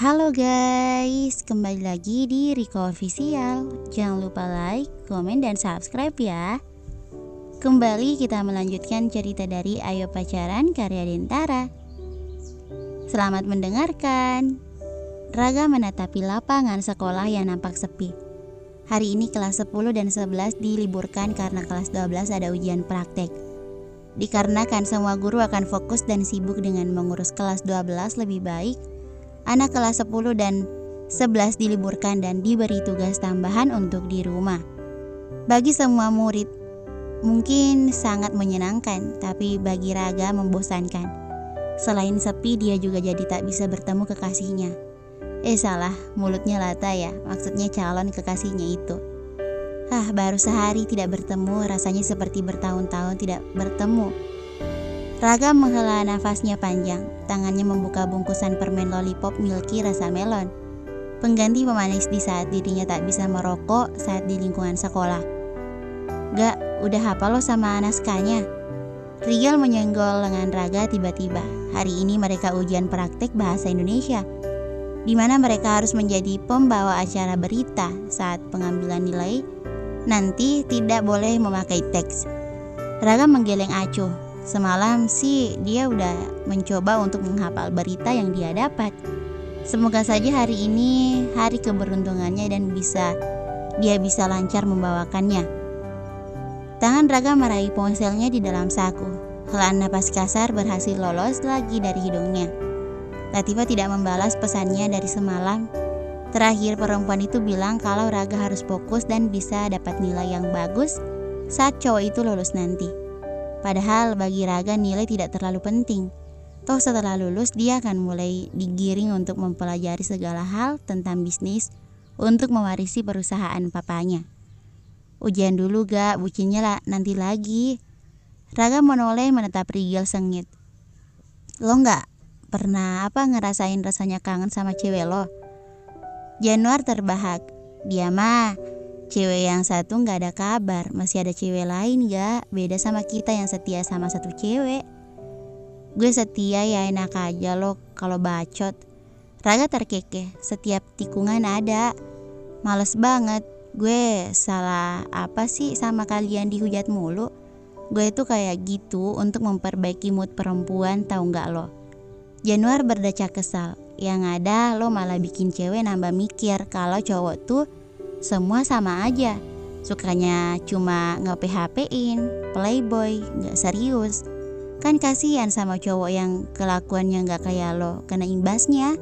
Halo guys, kembali lagi di Riko Official. Jangan lupa like, komen, dan subscribe ya. Kembali kita melanjutkan cerita dari Ayo Pacaran karya Dentara. Selamat mendengarkan. Raga menatapi lapangan sekolah yang nampak sepi. Hari ini kelas 10 dan 11 diliburkan karena kelas 12 ada ujian praktek. Dikarenakan semua guru akan fokus dan sibuk dengan mengurus kelas 12, lebih baik anak kelas 10 dan 11 diliburkan dan diberi tugas tambahan untuk di rumah. Bagi semua murid mungkin sangat menyenangkan, tapi bagi Raga membosankan. Selain sepi, dia juga jadi tak bisa bertemu kekasihnya. Salah, mulutnya Lata ya, maksudnya calon kekasihnya itu. Baru sehari tidak bertemu, rasanya seperti bertahun-tahun tidak bertemu. Raga menghela nafasnya panjang, tangannya membuka bungkusan permen lollipop Milky rasa melon, pengganti pemanis di saat dirinya tak bisa merokok saat di lingkungan sekolah. Gak, udah hafal lo sama naskahnya? Rigal menyenggol lengan Raga tiba-tiba. Hari ini mereka ujian praktek bahasa Indonesia, di mana mereka harus menjadi pembawa acara berita. Saat pengambilan nilai, nanti tidak boleh memakai teks. Raga menggeleng acuh. Semalam sih dia udah mencoba untuk menghafal berita yang dia dapat. Semoga saja hari ini hari keberuntungannya dan dia bisa lancar membawakannya. Tangan Raga meraih ponselnya di dalam saku. Helaan napas kasar berhasil lolos lagi dari hidungnya. Latifah tidak membalas pesannya dari semalam. Terakhir perempuan itu bilang kalau Raga harus fokus dan bisa dapat nilai yang bagus saat cowok itu lulus nanti. Padahal bagi Raga nilai tidak terlalu penting. Toh setelah lulus dia akan mulai digiring untuk mempelajari segala hal tentang bisnis untuk mewarisi perusahaan papanya. Ujian dulu gak, bucinnya lah nanti lagi. Raga menoleh menatap Rigel sengit. Lo gak pernah ngerasain rasanya kangen sama cewek lo? Januar terbahak. Dia mah cewek yang satu gak ada kabar, masih ada cewek lain gak? Beda sama kita yang setia sama satu cewek. Gue setia ya, enak aja lo kalau bacot. Raga terkekeh, setiap tikungan ada. Males banget, gue salah apa sih sama kalian dihujat mulu? Gue tuh kayak gitu untuk memperbaiki mood perempuan, tahu gak lo? Januar berdecak kesal. Yang ada lo malah bikin cewek nambah mikir kalau cowok tuh semua sama aja, sukanya cuma nge-PHP-in, playboy, gak serius. Kan kasihan sama cowok yang kelakuannya gak kayak lo, kena imbasnya.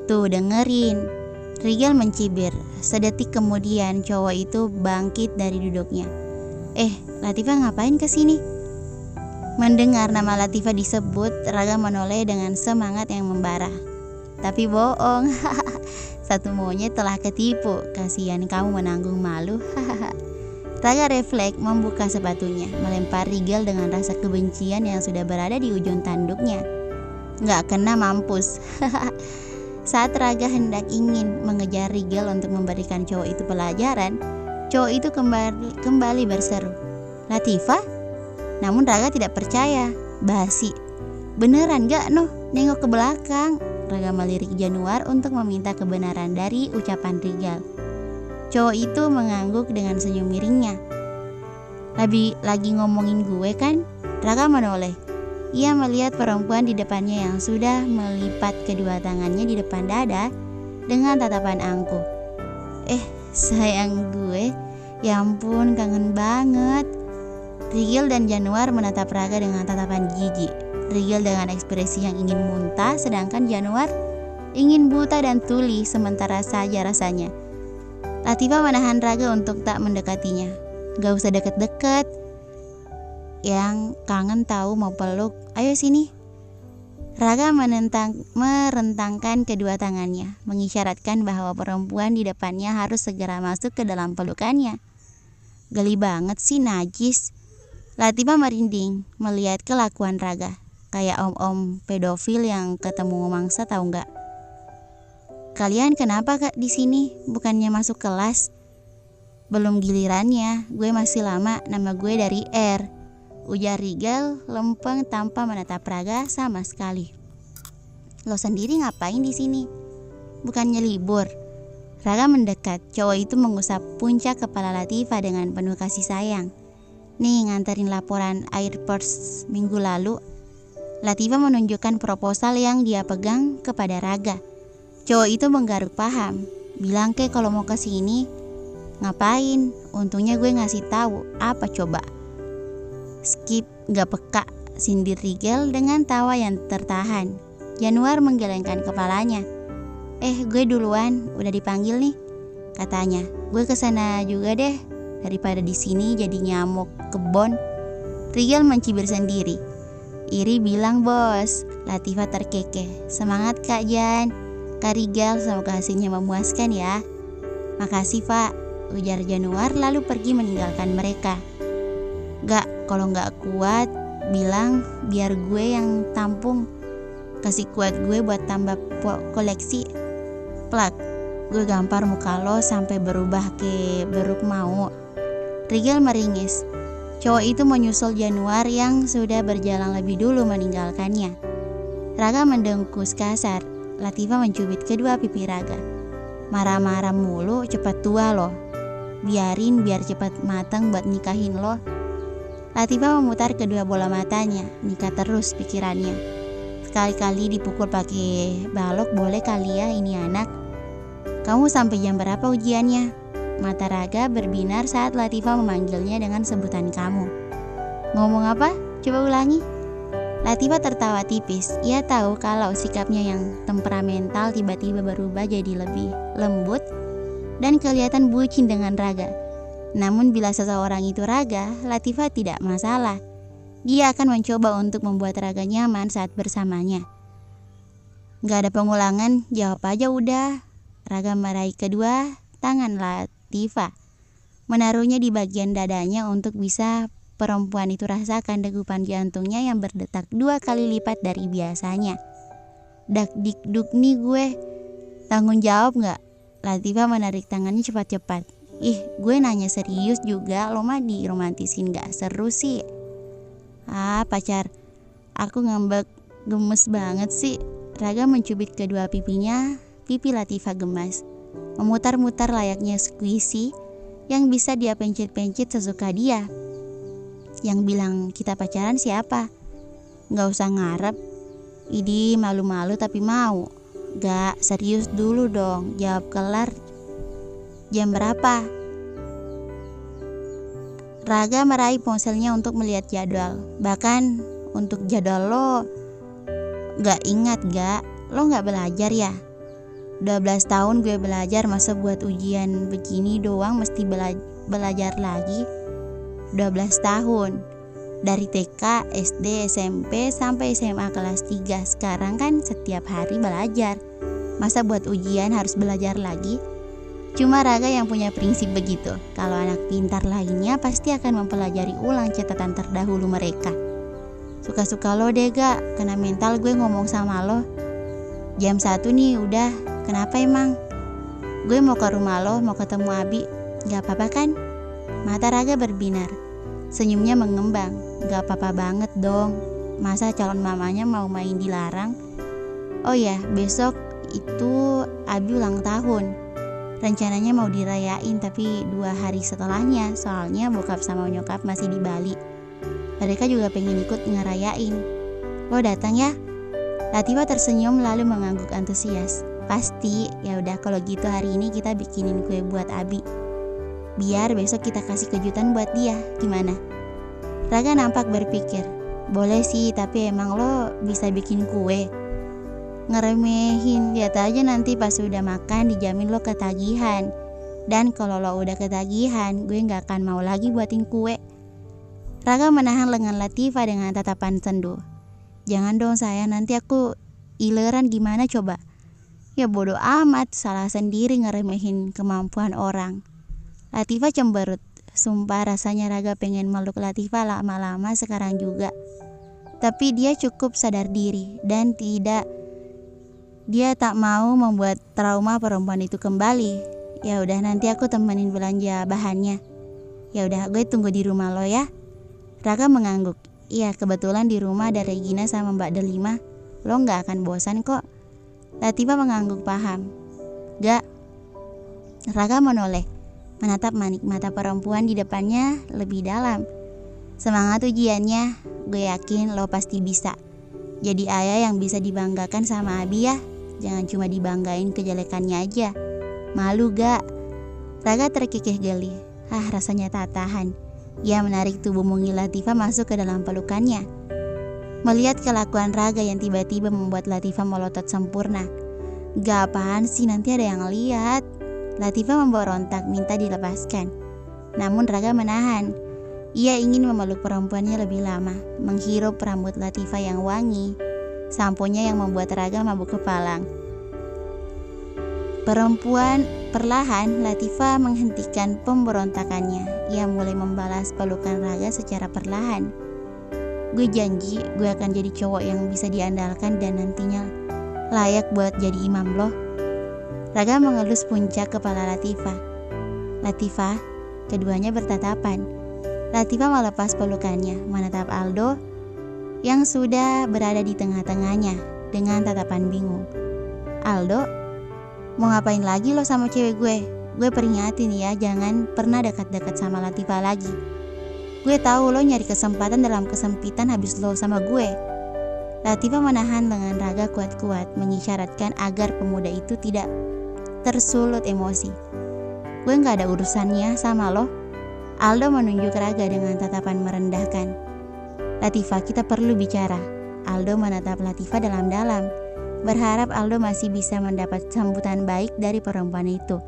Tuh dengerin. Rigel mencibir. Sedetik kemudian cowok itu bangkit dari duduknya. Latifah ngapain kesini? Mendengar nama Latifah disebut, Raga menoleh dengan semangat yang membara. Tapi bohong. Satu monyet telah ketipu, kasihan kamu menanggung malu. Raga refleks membuka sepatunya, melempar Rigel dengan rasa kebencian yang sudah berada di ujung tanduknya. Gak kena mampus. Saat Raga hendak ingin mengejar Rigel untuk memberikan cowok itu pelajaran, cowok itu kembali berseru, Latifah? Namun Raga tidak percaya. Basi. Beneran gak noh? Nengok ke belakang. Raga melirik Januar untuk meminta kebenaran dari ucapan Rigel. Cowok itu mengangguk dengan senyum miringnya. Lagi ngomongin gue kan? Raga menoleh. Ia melihat perempuan di depannya yang sudah melipat kedua tangannya di depan dada dengan tatapan angkuh. Sayang gue, ya ampun kangen banget. Rigel dan Januar menatap Raga dengan tatapan jijik. Rigel dengan ekspresi yang ingin muntah, sedangkan Januar ingin buta dan tuli sementara saja rasanya. Latifah menahan Raga untuk tak mendekatinya. Gak usah deket-deket. Yang kangen tahu mau peluk. Ayo sini. Raga merentangkan kedua tangannya, mengisyaratkan bahwa perempuan di depannya harus segera masuk ke dalam pelukannya. Geli banget sih, najis. Latifah merinding melihat kelakuan Raga. Kayak om-om pedofil yang ketemu mangsa, tahu nggak? Kalian kenapa kak di sini? Bukannya masuk kelas? Belum gilirannya, gue masih lama. Nama gue dari R. Ujar Rigel lempeng tanpa menatap Raga sama sekali. Lo sendiri ngapain di sini? bukannya libur. Raga mendekat. Cowok itu mengusap puncak kepala Latifah dengan penuh kasih sayang. Nih, nganterin laporan airports minggu lalu. Latifah menunjukkan proposal yang dia pegang kepada Raga. Cowok itu menggaruk paham. Bilang ke kalau mau ke sini. Ngapain? Untungnya gue ngasih tahu. Apa coba? Skip, gak peka, sindir Rigel dengan tawa yang tertahan. Januar menggelengkan kepalanya. Gue duluan, udah dipanggil nih, katanya. Gue kesana juga deh, daripada di sini jadi nyamuk kebon. Rigel mencibir sendiri. Iri bilang bos. Latifah terkekeh. Semangat Kak Jan. Kak Rigel, semoga hasilnya memuaskan ya. Makasih Pak, ujar Januar lalu pergi meninggalkan mereka. Gak, kalau gak kuat, bilang biar gue yang tampung. Kasih kuat gue buat tambah koleksi. Plak, gue gampar muka lo sampai berubah ke beruk mau. Rigel meringis. Cowok itu menyusul Januar yang sudah berjalan lebih dulu meninggalkannya. Raga mendengkus kasar. Latifah mencubit kedua pipi Raga. Marah-marah mulu, cepat tua loh. Biarin biar cepat matang buat nikahin lo. Latifah memutar kedua bola matanya. Nikah terus pikirannya. Sekali-kali dipukul pakai balok boleh kali ya ini anak. Kamu sampai jam berapa ujiannya? Mata Raga berbinar saat Latifah memanggilnya dengan sebutan kamu. Ngomong apa? Coba ulangi. Latifah tertawa tipis. Ia tahu kalau sikapnya yang temperamental tiba-tiba berubah jadi lebih lembut dan kelihatan bucin dengan Raga. Namun bila seseorang itu Raga, Latifah tidak masalah. Dia akan mencoba untuk membuat Raga nyaman saat bersamanya. Gak ada pengulangan, jawab aja udah. Raga meraih kedua tangan Latifah, menaruhnya di bagian dadanya untuk bisa perempuan itu rasakan degupan jantungnya yang berdetak 2 kali lipat dari biasanya. Dak dikduk nih gue. Tanggung jawab gak? Latifah menarik tangannya cepat-cepat. Ih, gue nanya serius juga, lo mah diromantisin gak seru sih. Pacar, aku ngambek gemes banget sih. Raga mencubit kedua pipinya. Pipi Latifah gemas. Memutar-mutar layaknya squishy yang bisa dia pencet-pencet sesuka dia. Yang bilang kita pacaran siapa? Gak usah ngarep. Idi malu-malu tapi mau. Gak, serius dulu dong. Jawab kelar. Jam berapa? Raga meraih ponselnya untuk melihat jadwal. Bahkan untuk jadwal lo gak ingat gak? Lo gak belajar ya? 12 tahun gue belajar, masa buat ujian begini doang mesti belajar lagi? 12 tahun. Dari TK, SD, SMP, sampai SMA kelas 3. Sekarang kan setiap hari belajar. Masa buat ujian harus belajar lagi? Cuma Raga yang punya prinsip begitu. Kalau anak pintar lainnya pasti akan mempelajari ulang catatan terdahulu mereka. Suka-suka lo deh gak, kena mental gue ngomong sama lo. Jam 1 nih udah, kenapa emang? Gue mau ke rumah lo, mau ketemu Abi. Gak apa-apa kan? Mata Raga berbinar. Senyumnya mengembang. Gak apa-apa banget dong. Masa calon mamanya mau main dilarang? Oh ya, besok itu Abi ulang tahun. Rencananya mau dirayain tapi 2 hari setelahnya. Soalnya bokap sama nyokap masih di Bali. Mereka juga pengen ikut ngerayain. Lo datang ya? Latifah tersenyum lalu mengangguk antusias. Pasti. Ya udah kalau gitu hari ini kita bikinin kue buat Abi. Biar besok kita kasih kejutan buat dia. Gimana? Raga nampak berpikir. Boleh sih, tapi emang lo bisa bikin kue? Ngeremehin. Lihat aja nanti pas udah makan dijamin lo ketagihan. Dan kalau lo udah ketagihan, gue gak akan mau lagi buatin kue. Raga menahan lengan Latifah dengan tatapan sendu. Jangan dong sayang, nanti aku ileran gimana coba? Ya bodoh amat, salah sendiri ngeremehin kemampuan orang. Latifah cemberut. Sumpah rasanya Raga pengen meluk Latifah lama-lama sekarang juga. Tapi dia cukup sadar diri dan dia tak mau membuat trauma perempuan itu kembali. Ya udah nanti aku temenin belanja bahannya. Ya udah gue tunggu di rumah lo ya. Raga mengangguk. Iya, kebetulan di rumah ada Regina sama Mbak Delima. Lo gak akan bosan kok. Latifah mengangguk paham. Gak. Raga menoleh, menatap manik mata perempuan di depannya lebih dalam. Semangat ujiannya, gue yakin lo pasti bisa. Jadi ayah yang bisa dibanggakan sama Abi ya. Jangan cuma dibanggain kejelekannya aja. Malu gak? Raga terkikih geli. Rasanya tak tahan. Ia menarik tubuh mungil Latifah masuk ke dalam pelukannya. Melihat kelakuan Raga yang tiba-tiba membuat Latifah melotot sempurna. Gak apaan sih, nanti ada yang lihat. Latifah memberontak minta dilepaskan. Namun Raga menahan. Ia ingin memeluk perempuannya lebih lama, menghirup rambut Latifah yang wangi, samponya yang membuat Raga mabuk kepalang. Perlahan Latifah menghentikan pemberontakannya. Ia mulai membalas pelukan Raga secara perlahan. Gue janji gue akan jadi cowok yang bisa diandalkan dan nantinya layak buat jadi imam loh. Raga mengelus puncak kepala Latifah. Latifah, keduanya bertatapan. Latifah melepas pelukannya, menatap Aldo yang sudah berada di tengah-tengahnya dengan tatapan bingung. Aldo, mau ngapain lagi lo sama cewek gue? Gue peringatin ya, jangan pernah dekat-dekat sama Latifah lagi. Gue tahu lo nyari kesempatan dalam kesempitan habis lo sama gue. Latifah menahan lengan Raga kuat-kuat, mengisyaratkan agar pemuda itu tidak tersulut emosi. Gue gak ada urusannya sama lo. Aldo menunjuk Raga dengan tatapan merendahkan. Latifah, kita perlu bicara. Aldo menatap Latifah dalam-dalam, berharap Aldo masih bisa mendapat sambutan baik dari perempuan itu.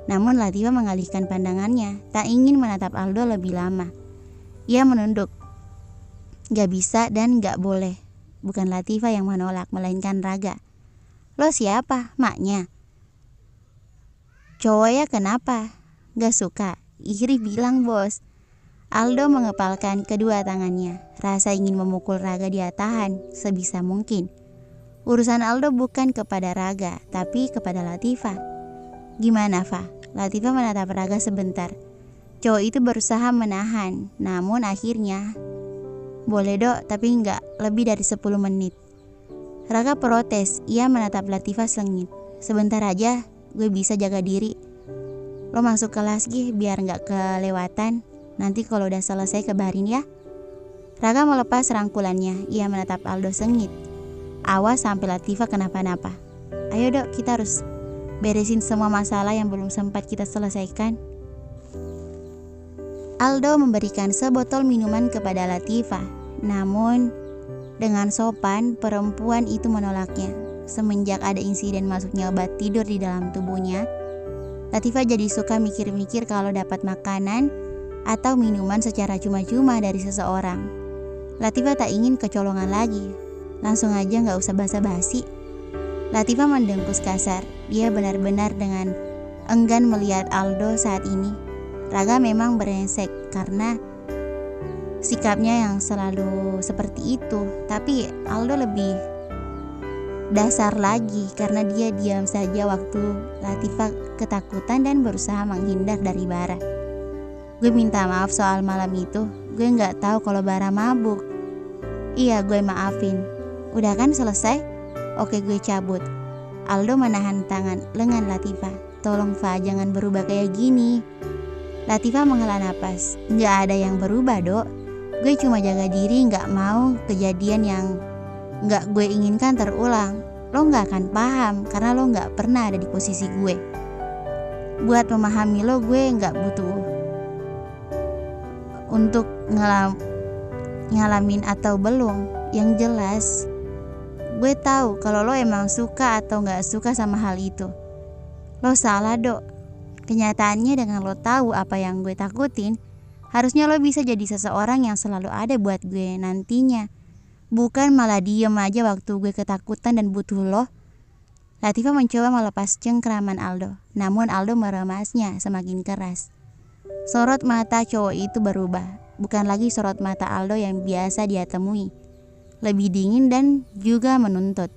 Namun Latifah mengalihkan pandangannya, tak ingin menatap Aldo lebih lama. Ia menunduk. Gak bisa dan gak boleh. Bukan Latifah yang menolak, melainkan Raga. Lo siapa? Maknya? Cowoknya kenapa? Gak suka? Iri bilang bos. Aldo mengepalkan kedua tangannya. Rasa ingin memukul Raga dia tahan sebisa mungkin. Urusan Aldo bukan kepada Raga, tapi kepada Latifah. Gimana, Fa? Latifah menatap Raga sebentar. Cowok itu berusaha menahan, namun akhirnya boleh dok, tapi nggak lebih dari 10 menit. Raga protes. Ia menatap Latifah selengit. Sebentar aja, gue bisa jaga diri. Lo masuk kelas gih biar nggak kelewatan. Nanti kalau udah selesai kabarin ya. Raga melepas rangkulannya. Ia menatap Aldo sengit. Awas sampai Latifah kenapa-napa. Ayo dok, kita harus beresin semua masalah yang belum sempat kita selesaikan. Aldo memberikan sebotol minuman kepada Latifah. Namun dengan sopan perempuan itu menolaknya. Semenjak ada insiden masuknya obat tidur di dalam tubuhnya, Latifah jadi suka mikir-mikir kalau dapat makanan atau minuman secara cuma-cuma dari seseorang. Latifah tak ingin kecolongan lagi. Langsung aja gak usah basa-basi. Latifah mendengkus kasar. Dia benar-benar dengan enggan melihat Aldo saat ini. Raga memang brengsek karena sikapnya yang selalu seperti itu. Tapi Aldo lebih dasar lagi karena dia diam saja waktu Latifah ketakutan dan berusaha menghindar dari Bara. Gue minta maaf soal malam itu. Gue gak tahu kalau Bara mabuk. Iya, gue maafin. Udah kan selesai? Oke, gue cabut. Aldo menahan tangan lengan Latifah. Tolong Fa, jangan berubah kayak gini. Latifah menghela napas. Gak ada yang berubah dok. Gue cuma jaga diri, gak mau kejadian yang gak gue inginkan terulang. Lo gak akan paham karena lo gak pernah ada di posisi gue. Buat memahami lo, gue gak butuh untuk ngalamin atau belum. Yang jelas gue tahu kalau lo emang suka atau gak suka sama hal itu. Lo salah dok. Kenyataannya dengan lo tahu apa yang gue takutin, harusnya lo bisa jadi seseorang yang selalu ada buat gue nantinya. Bukan malah diem aja waktu gue ketakutan dan butuh lo. Latifah mencoba melepas cengkraman Aldo, namun Aldo meremasnya semakin keras. Sorot mata cowok itu berubah, bukan lagi sorot mata Aldo yang biasa dia temui. Lebih dingin dan juga menuntut.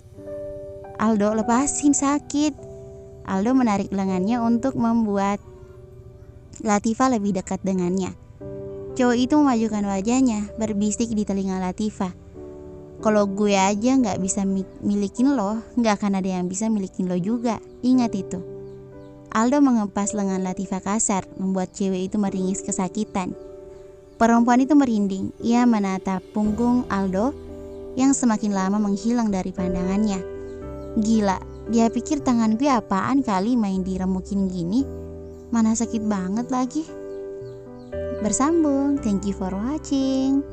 Aldo, lepasin, sakit. Aldo menarik lengannya untuk membuat Latifah lebih dekat dengannya. Cowok itu memajukan wajahnya, berbisik di telinga Latifah. Kalau gue aja gak bisa milikin lo, gak akan ada yang bisa milikin lo juga. Ingat itu. Aldo mengepas lengan Latifah kasar, membuat cewek itu meringis kesakitan. Perempuan itu merinding. Ia menatap punggung Aldo yang semakin lama menghilang dari pandangannya. Gila, dia pikir tangan gue apaan kali main diremukin gini. Mana sakit banget lagi. Bersambung. Thank you for watching.